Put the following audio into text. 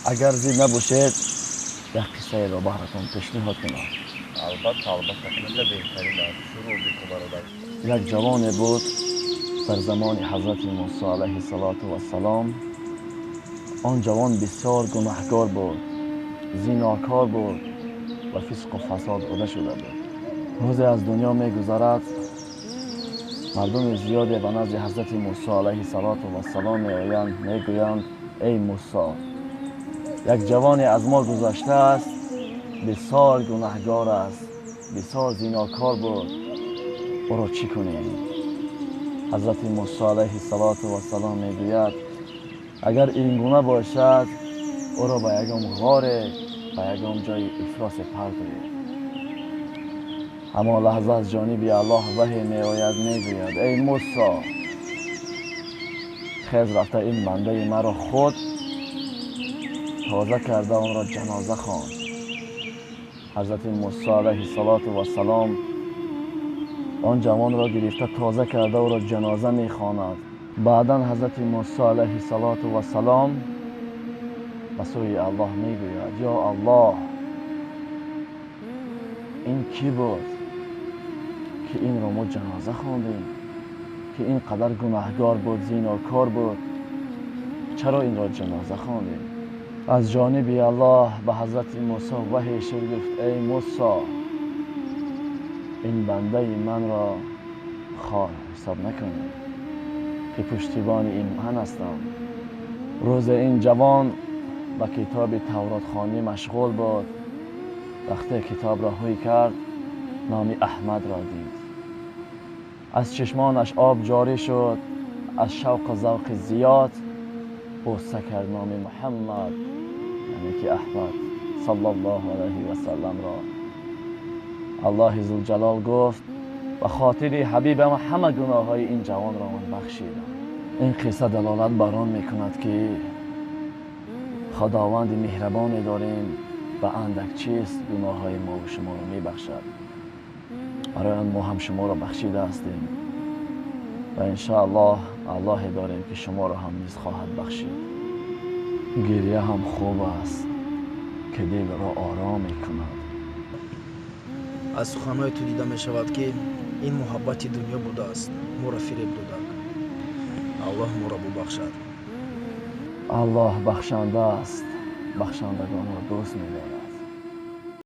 اگر زی نباشید یک قصه را براتون پیشنهاد کنم. البته خیلی بهترین است. شروع بکن برادر. یک جوان بود در زمان حضرت موسی علیه السلام. آن جوان بسیار گناهکار بود، زیناکار بود و فسق و فساد عاده شده بود. روزی از دنیا میگذرد، مردم زیادی به نزد حضرت موسی علیه السلام میآیند، میگویند ای موسی، یک جوانی از ما گذشته است، بسیار گناهکار است، بسیار زیناکار بود، او را چی کنیم؟ حضرت موسی علیه السلام میگوید اگر این گونه باشد او را به یکم غار، به یکم جای افراس پرتوید. اما لحظه از جانب الله وحی می آید، میگوید ای موسی، خیز رفته این بنده مرا خود تازه کرده آن را جنازه خواند. حضرت موسی علیه السلام آن جوان را گرفته تازه کرده او را جنازه میخواند. بعدا حضرت موسی علیه السلام به سوی الله میگوید یا الله، این کی بود که این را ما جنازه خواندیم، که این قدر گناهکار بود، زیناکار بود، چرا این را جنازه خواندیم؟ از جانب الله به حضرت موسی وحی شد، گفت ای موسی، این بنده من را خار حساب نکنید که پشتیبان این من هستم. روز این جوان به کتاب تورات خوانی مشغول بود. وقتی کتاب را روی کرد، نام احمد را دید. از چشمانش آب جاری شد. از شوق و ذوق زیاد غصه کرد نام محمد، یعنی که احمد صلی الله علیه و سلم را. الله ذوالجلال گفت به خاطر حبیبم همه گناه های این جوان را من بخشیدم. این قصه دلالت بر آن میکند که خداوند مهربانی داریم، به اندک چیز گناه های ما و شما را میبخشد. برای آن ما هم شما را بخشیده هستیم و انشاءالله الله داریم که شما را هم نیز خواهد بخشید. گریه هم خوب است که دل را آرام میکند. از سخنهای تو دیده می شود که این محبت دنیا بوده است، ما را فریب داده. الله ما را ببخشد. الله بخشنده است، بخشندگان را دوست می‌دارد.